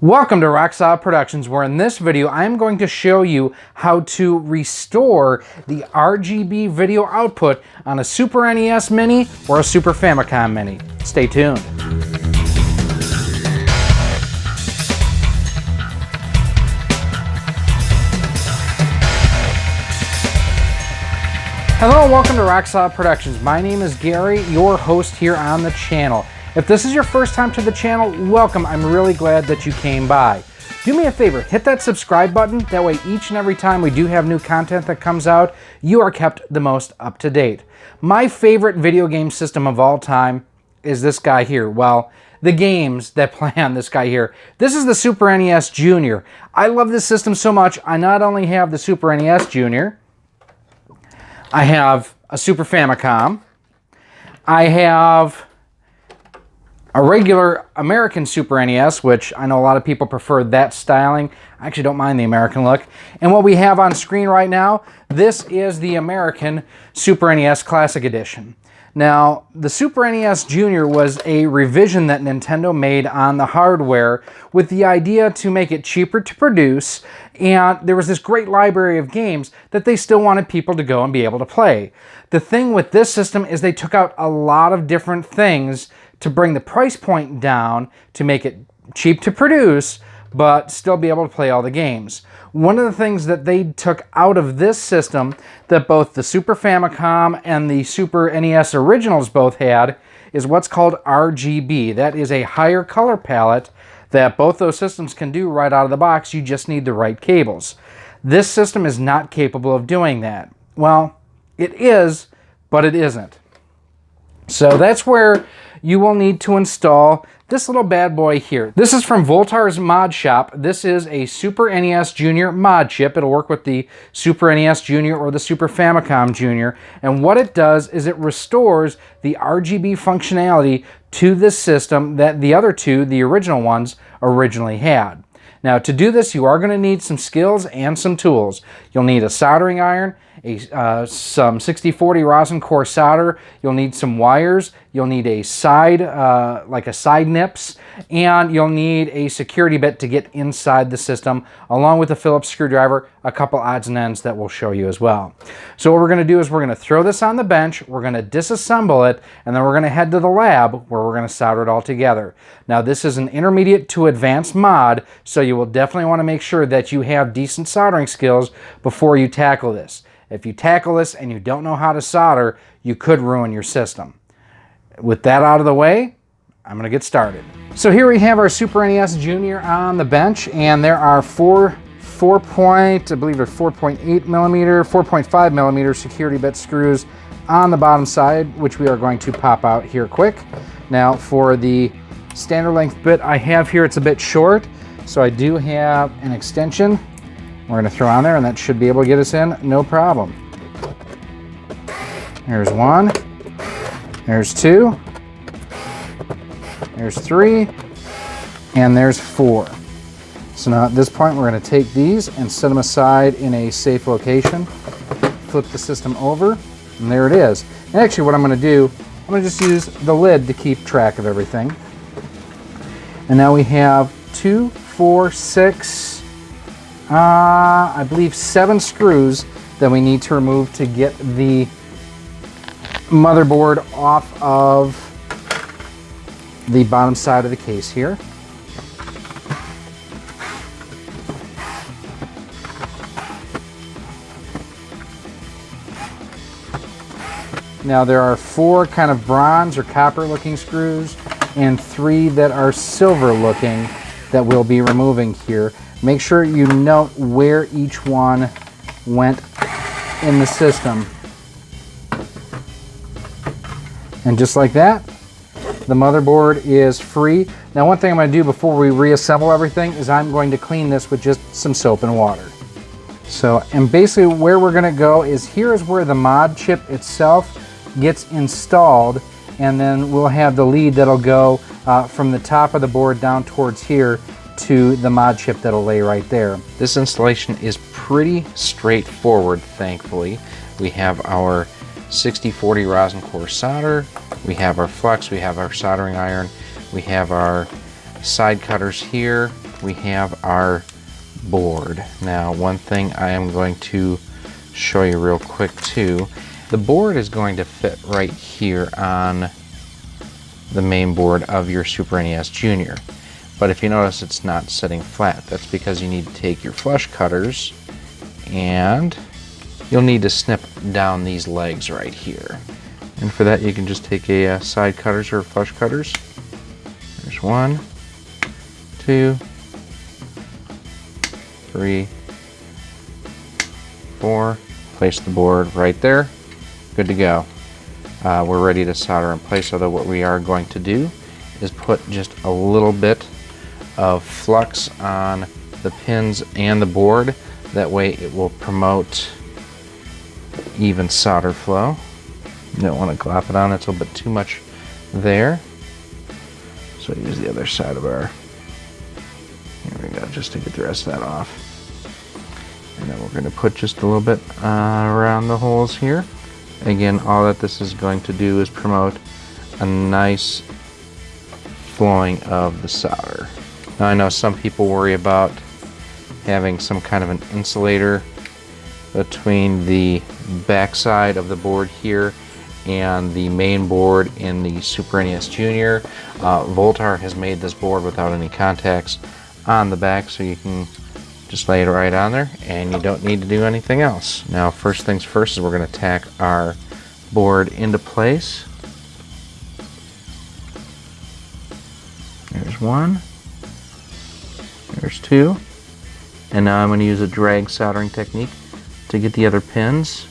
Welcome to Rocksolid Productions, where in this video I am going to show you how to restore the RGB video output on a Super NES Mini or a Super Famicom Mini. Stay tuned. Hello and welcome to Rocksolid Productions. My name is Gary, your host here on the channel. If this is your first time to the channel, welcome. I'm really glad that you came by. Do me a favor, hit that subscribe button. That way each and every time we do have new content that comes out, you are kept the most up to date. My favorite video game system of all time is this guy here. Well, the games that play on this guy here. This is the Super NES Junior. I love this system so much, I not only have the Super NES Junior, I have a Super Famicom, I have a regular American Super NES, which I know a lot of people prefer that styling. I actually don't mind the American look. And what we have on screen right now, this is the American Super NES Classic Edition. Now, the Super NES Junior was a revision that Nintendo made on the hardware with the idea to make it cheaper to produce, and there was this great library of games that they still wanted people to go and be able to play. The thing with this system is they took out a lot of different things to bring the price point down to make it cheap to produce, but still be able to play all the games. One of the things that they took out of this system that both the Super Famicom and the Super NES originals both had is what's called RGB. That is a higher color palette that both those systems can do right out of the box. You just need the right cables. This system is not capable of doing that. Well, it is, but it isn't. So that's where you will need to install this little bad boy here. This is from Voultar's mod shop. This is a Super NES Junior mod chip. It'll work with the Super NES Junior or the Super Famicom Junior. And what it does is it restores the RGB functionality to this system that the other two, the original ones, originally had. Now, to do this, you are going to need some skills and some tools. You'll need a soldering iron, some 6040 rosin core solder. You'll need some wires. You'll need a side, like a side nips, and you'll need a security bit to get inside the system, along with a Phillips screwdriver, a couple odds and ends that we'll show you as well. So what we're going to do is we're going to throw this on the bench, we're going to disassemble it, and then we're going to head to the lab where we're going to solder it all together. Now, this is an intermediate to advanced mod, so you will definitely want to make sure that you have decent soldering skills before you tackle this. If you tackle this and you don't know how to solder, you could ruin your system. With that out of the way, I'm going to get started. So here we have our Super NES Junior on the bench, and there are I believe they're 4.8 millimeter, 4.5 millimeter security bit screws on the bottom side, which we are going to pop out here quick. Now, for the standard length bit I have here, it's a bit short, so I do have an extension we're going to throw on there, and that should be able to get us in no problem. There's one, there's two, there's three, and there's four. So now at this point we're going to take these and set them aside in a safe location, flip the system over, and there it is. And actually what I'm going to do, I'm going to just use the lid to keep track of everything. And now we have 2, 4, 6, I believe 7 screws that we need to remove to get the motherboard off of the bottom side of the case here. Now there are 4 kind of bronze or copper looking screws and 3 that are silver looking that we'll be removing here. Make sure you note where each one went in the system. And just like that, the motherboard is free. Now, one thing I'm going to do before we reassemble everything is I'm going to clean this with just some soap and water. So, and basically where we're going to go is here is where the mod chip itself gets installed, and then we'll have the lead that'll go from the top of the board down towards here to the mod chip that'll lay right there. This installation is pretty straightforward, thankfully. We have our 6040 rosin core solder, we have our flux, we have our soldering iron, we have our side cutters here, we have our board. Now, one thing I am going to show you real quick too. The board is going to fit right here on the main board of your Super NES Junior. But if you notice, it's not sitting flat. That's because you need to take your flush cutters and you'll need to snip down these legs right here. And for that, you can just take a side cutters or flush cutters. There's 1, 2, 3, 4. Place the board right there. Good to go. We're ready to solder in place, although what we are going to do is put just a little bit of flux on the pins and the board. That way it will promote even solder flow. You don't want to glop it on, it's a little bit too much there. So use the other side of our, here we go, just to get the rest of that off. And then we're going to put just a little bit around the holes here. Again, all that this is going to do is promote a nice flowing of the solder. Now I know some people worry about having some kind of an insulator between the back side of the board here and the main board in the Super NES Junior. Voultar has made this board without any contacts on the back, so you can just lay it right on there and you don't need to do anything else. Now, first things first is we're going to tack our board into place. There's 1, there's 2, and now I'm going to use a drag soldering technique to get the other pins.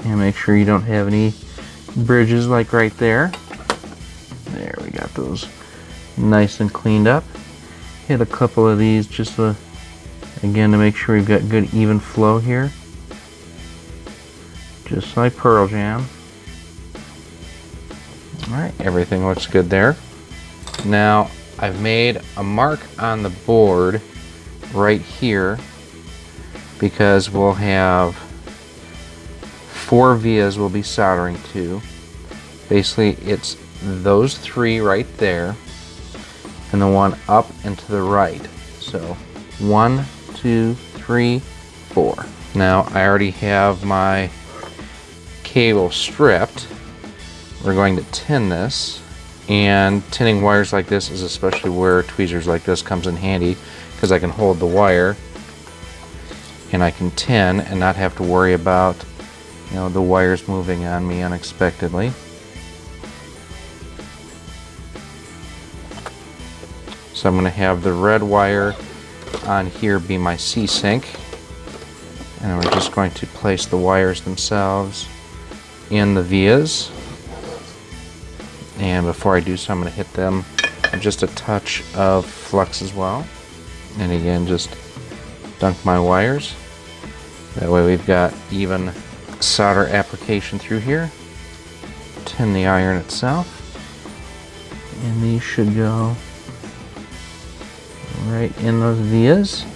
And make sure you don't have any bridges like right there. There, we got those nice and cleaned up. Hit a couple of these just to, again, to make sure we've got good even flow here. Just like Pearl Jam. Alright, everything looks good there. Now, I've made a mark on the board right here because we'll have 4 vias we'll be soldering to. Basically, it's those 3 right there and the one up and to the right. So 1, 2, 3, 4. Now I already have my cable stripped. We're going to tin this, and tinning wires like this is especially where tweezers like this comes in handy, because I can hold the wire and I can tin and not have to worry about, you know, the wires moving on me unexpectedly. So I'm going to have the red wire on here be my C-sync, and we're just going to place the wires themselves in the vias. And before I do so, I'm going to hit them with just a touch of flux as well. And again, just dunk my wires. That way we've got even solder application through here. Tin the iron itself. And these should go right in those vias.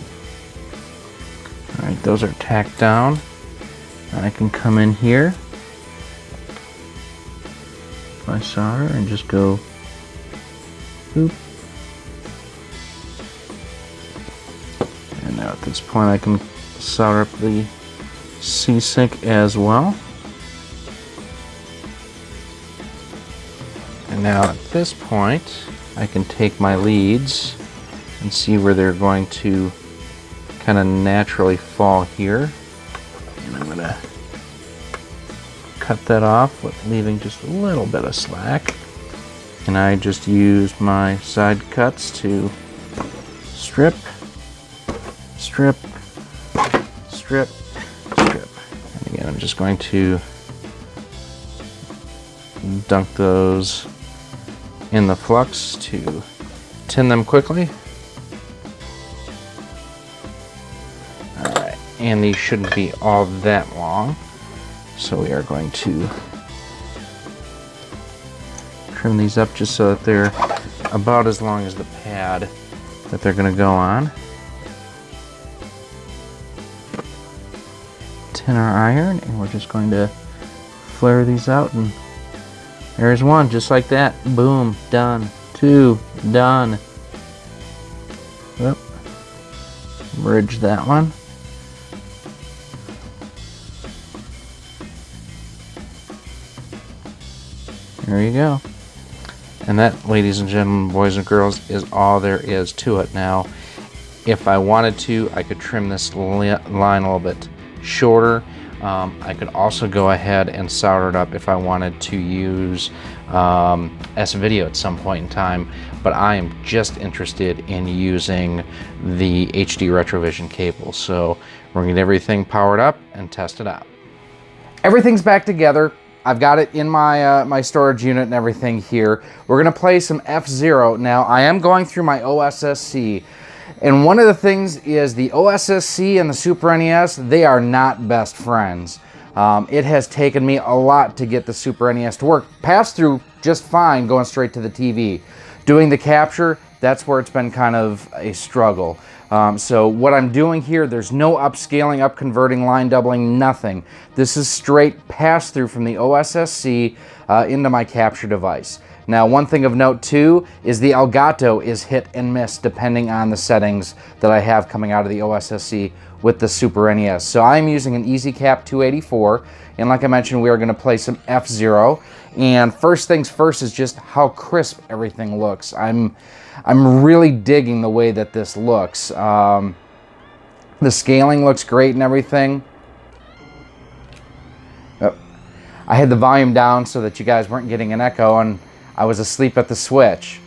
Alright, those are tacked down. I can come in here, my solder, and just go boop. And now at this point I can solder up the C-sync as well. And now at this point I can take my leads and see where they're going to kind of naturally fall here. And I'm going to cut that off with leaving just a little bit of slack. And I just use my side cuts to strip, strip, strip, strip. And again, I'm just going to dunk those in the flux to tin them quickly. Alright, and these shouldn't be all that long, so we are going to trim these up just so that they're about as long as the pad that they're going to go on. Tin our iron, and we're just going to flare these out, and there's one, just like that. Boom, done. 2, done. Oop. Bridge that one. There you go. And that, ladies and gentlemen, boys and girls, is all there is to it. Now, if I wanted to, I could trim this line a little bit shorter. I could also go ahead and solder it up if I wanted to use S-Video at some point in time, but I am just interested in using the HD Retrovision cable. So we're gonna get everything powered up and test it out. Everything's back together. I've got it in my my storage unit and everything here. We're gonna play some F-Zero. Now, I am going through my OSSC, and one of the things is the OSSC and the Super NES, they are not best friends. It has taken me a lot to get the Super NES to work. Passed through just fine going straight to the TV. Doing the capture, that's where it's been kind of a struggle. So what I'm doing here, there's no upscaling, up-converting, line doubling, nothing. This is straight pass-through from the OSSC into my capture device. Now, one thing of note too is the Elgato is hit and miss depending on the settings that I have coming out of the OSSC with the Super NES. So I'm using an EasyCap 284, and like I mentioned, we are going to play some F-Zero. And first things first is just how crisp everything looks. I'm really digging the way that this looks. The scaling looks great and everything. Oh, I had the volume down so that you guys weren't getting an echo, and I was asleep at the Switch.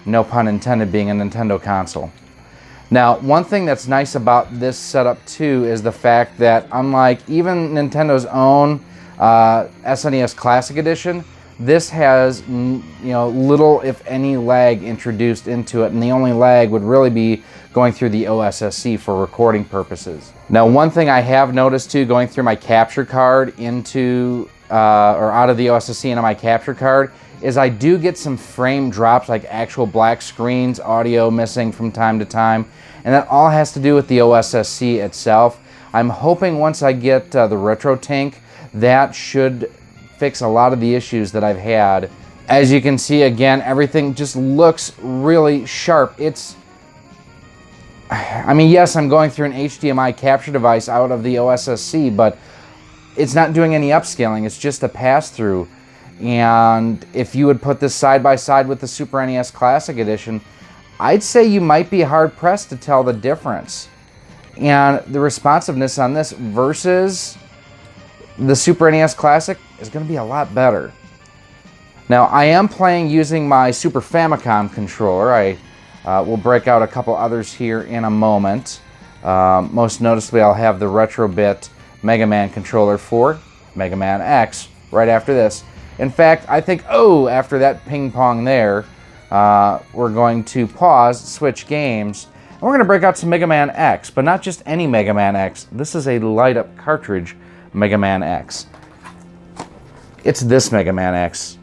No pun intended, being a Nintendo console. Now, one thing that's nice about this setup too is the fact that unlike even Nintendo's own SNES Classic Edition, this has little if any lag introduced into it, and the only lag would really be going through the OSSC for recording purposes. Now, one thing I have noticed too, going through my capture card into or out of the OSSC into my capture card, is I do get some frame drops, like actual black screens, audio missing from time to time, and that all has to do with the OSSC itself. I'm hoping once I get the Retro Tank, that should fix a lot of the issues that I've had. As you can see, again, everything just looks really sharp. I mean, yes, I'm going through an HDMI capture device out of the OSSC, but it's not doing any upscaling. It's just a pass-through. And if you would put this side by side with the Super NES Classic Edition, I'd say you might be hard-pressed to tell the difference. And the responsiveness on this versus the Super NES Classic is going to be a lot better. Now, I am playing using my Super Famicom controller. I will break out a couple others here in a moment. Most noticeably, I'll have the Retrobit Megaman controller for Megaman X right after this. In fact, I think, after that ping pong there, we're going to pause, switch games, and we're going to break out some Megaman X, but not just any Megaman X. This is a light-up cartridge Megaman X. It's this Megaman X.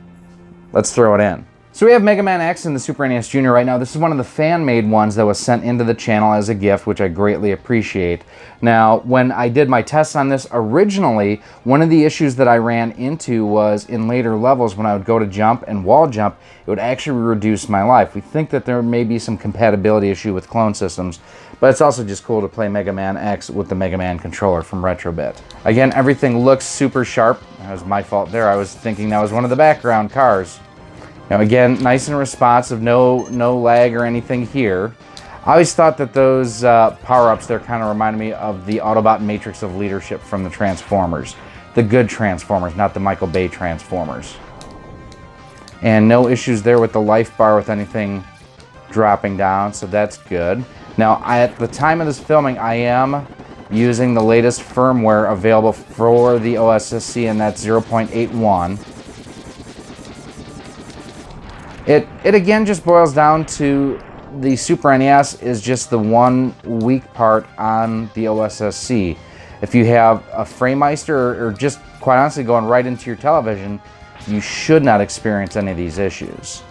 Let's throw it in. So we have Megaman X in the Super NES Junior right now. This is one of the fan-made ones that was sent into the channel as a gift, which I greatly appreciate. Now, when I did my tests on this originally, one of the issues that I ran into was in later levels when I would go to jump and wall jump, it would actually reduce my life. We think that there may be some compatibility issue with clone systems, but it's also just cool to play Mega Man X with the Mega Man controller from Retrobit. Again, everything looks super sharp. That was my fault there. I was thinking that was one of the background cars. Now again, nice and responsive, no lag or anything here. I always thought that those power-ups there kind of reminded me of the Autobot Matrix of Leadership from the Transformers. The good Transformers, not the Michael Bay Transformers. And no issues there with the life bar with anything dropping down, so that's good. Now, at the time of this filming, I am using the latest firmware available for the OSSC, and that's 0.81. It again just boils down to the Super NES is just the one weak part on the OSSC. If you have a FrameMeister or just quite honestly going right into your television, you should not experience any of these issues.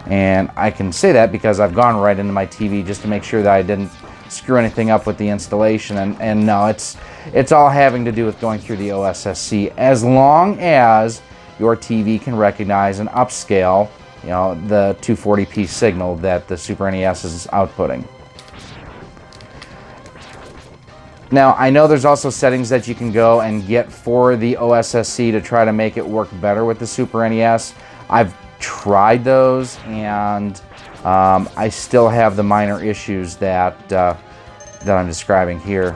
And I can say that because I've gone right into my TV just to make sure that I didn't screw anything up with the installation. And no, it's all having to do with going through the OSSC, as long as your TV can recognize and upscale, you know, the 240p signal that the Super NES is outputting. Now, I know there's also settings that you can go and get for the OSSC to try to make it work better with the Super NES. I've tried those, and I still have the minor issues that I'm describing here.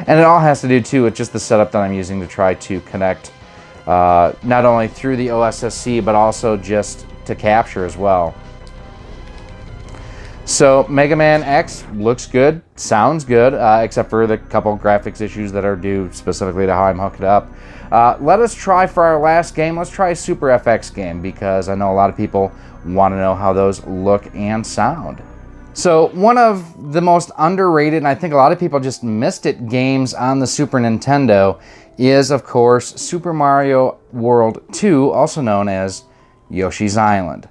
And it all has to do too with just the setup that I'm using to try to connect not only through the OSSC but also just to capture as well. So Megaman X looks good, sounds good, except for the couple graphics issues that are due specifically to how I'm hooked up. Let us try for our last game, let's try a Super FX game, because I know a lot of people want to know how those look and sound. So one of the most underrated, and I think a lot of people just missed it, games on the Super Nintendo is, of course, Super Mario World 2, also known as Yoshi's Island.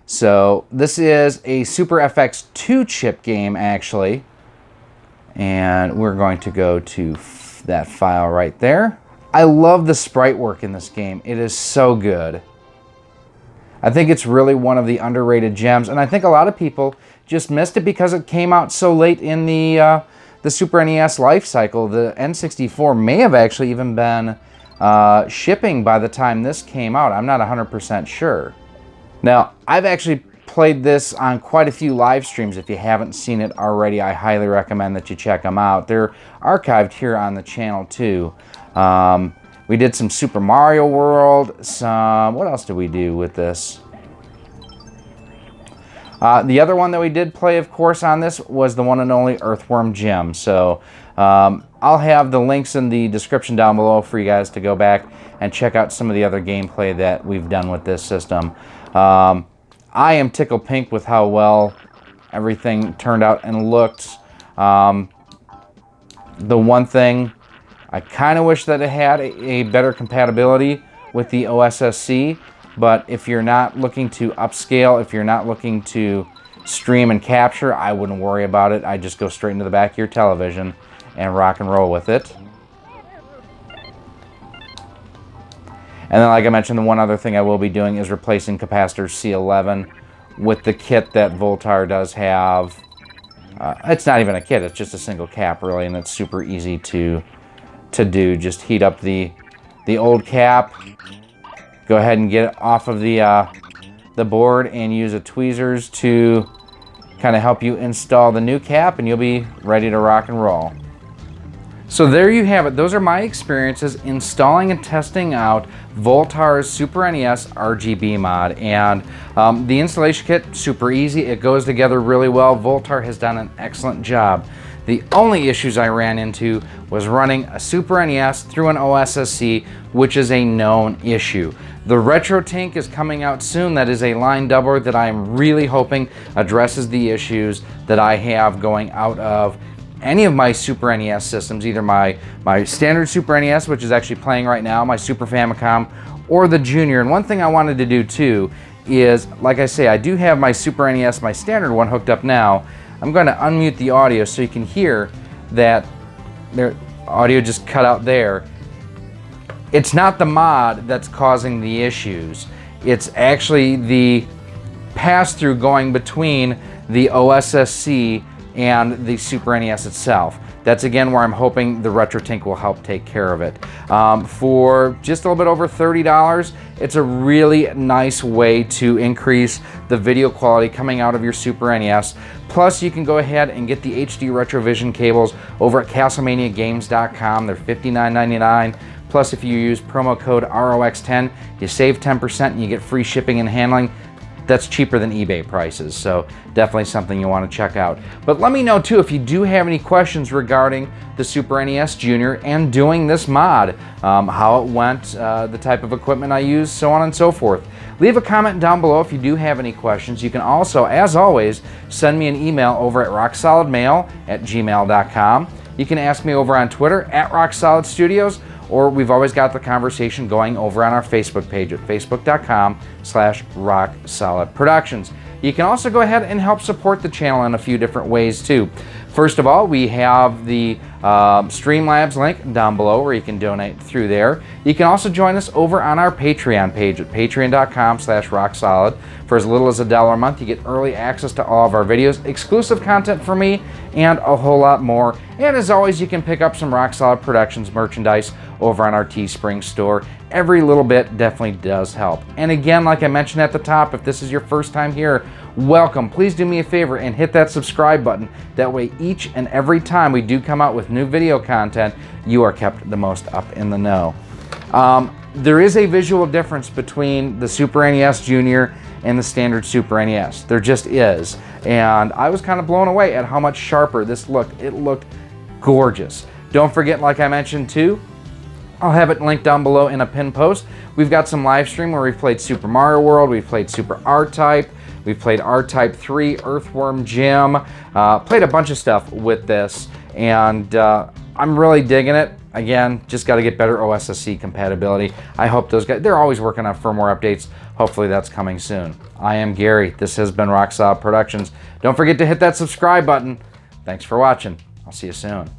So this is a Super FX 2 chip game, actually. And we're going to go to that file right there. I love the sprite work in this game. It is so good. I think it's really one of the underrated gems, and I think a lot of people just missed it because it came out so late in the Super NES life cycle. The N64 may have actually even been shipping by the time this came out. I'm not 100% sure. Now, I've actually played this on quite a few live streams. If you haven't seen it already, I highly recommend that you check them out. They're archived here on the channel too. We did some Super Mario World, what else did we do with this? The other one that we did play, of course, on this was the one and only Earthworm Jim. So I'll have the links in the description down below for you guys to go back and check out some of the other gameplay that we've done with this system. I am tickled pink with how well everything turned out and looked. The one thing, I kind of wish that it had a better compatibility with the OSSC, but if you're not looking to upscale, if you're not looking to stream and capture, I wouldn't worry about it. I just go straight into the back of your television and rock and roll with it. And then, like I mentioned, the one other thing I will be doing is replacing capacitor C11 with the kit that Voultar does have. It's not even a kit, it's just a single cap, really, and it's super easy to do. Just heat up the old cap, go ahead and get it off of the board, and use a tweezers to kind of help you install the new cap, and you'll be ready to rock and roll. So there you have it. Those are my experiences installing and testing out Voultar's Super NES RGB mod. And the installation kit, super easy. It goes together really well. Voultar has done an excellent job. The only issues I ran into was running a Super NES through an OSSC, which is a known issue. The RetroTink is coming out soon. That is a line doubler that I am really hoping addresses the issues that I have going out of any of my Super NES systems, either my standard Super NES, which is actually playing right now, my Super Famicom, or the Junior. And one thing I wanted to do too is, like I say, I do have my Super NES, my standard one, hooked up now. I'm going to unmute the audio so you can hear that their audio just cut out there. It's not the mod that's causing the issues. It's actually the pass-through going between the OSSC and the Super NES itself. That's again where I'm hoping the RetroTink will help take care of it. For just a little bit over $30, it's a really nice way to increase the video quality coming out of your Super NES. Plus, you can go ahead and get the HD Retrovision cables over at CastlemaniaGames.com. They're $59.99. Plus, if you use promo code ROX10, you save 10% and you get free shipping and handling. That's cheaper than eBay prices, so definitely something you want to check out. But let me know too if you do have any questions regarding the Super NES Junior and doing this mod, how it went, the type of equipment I use, so on and so forth. Leave a comment down below if you do have any questions. You can also, as always, send me an email over at rocksolidmail@gmail.com. You can ask me over on Twitter at RockSolidStudios, or we've always got the conversation going over on our Facebook page at facebook.com/RockSolidProductions. You can also go ahead and help support the channel in a few different ways too. First of all, we have the Streamlabs link down below where you can donate through there. You can also join us over on our Patreon page at patreon.com/rocksolid. For as little as $1 a month, you get early access to all of our videos, exclusive content from me, and a whole lot more. And as always, you can pick up some Rock Solid Productions merchandise over on our Teespring store. Every little bit definitely does help. And again, like I mentioned at the top, if this is your first time here, welcome. Please do me a favor and hit that subscribe button. That way each and every time we do come out with new video content, you are kept the most up in the know. There is a visual difference between the Super NES Junior and the standard Super NES. There just is. And I was kind of blown away at how much sharper this looked. It looked gorgeous. Don't forget, like I mentioned too, I'll have it linked down below in a pinned post. We've got some live stream where we've played Super Mario World, we've played Super R-Type, we've played R-Type 3, Earthworm Jim, played a bunch of stuff with this, and I'm really digging it. Again, just got to get better OSSC compatibility. I hope those guys, they're always working on firmware updates. Hopefully that's coming soon. I am Gary. This has been Rock Solid Productions. Don't forget to hit that subscribe button. Thanks for watching. I'll see you soon.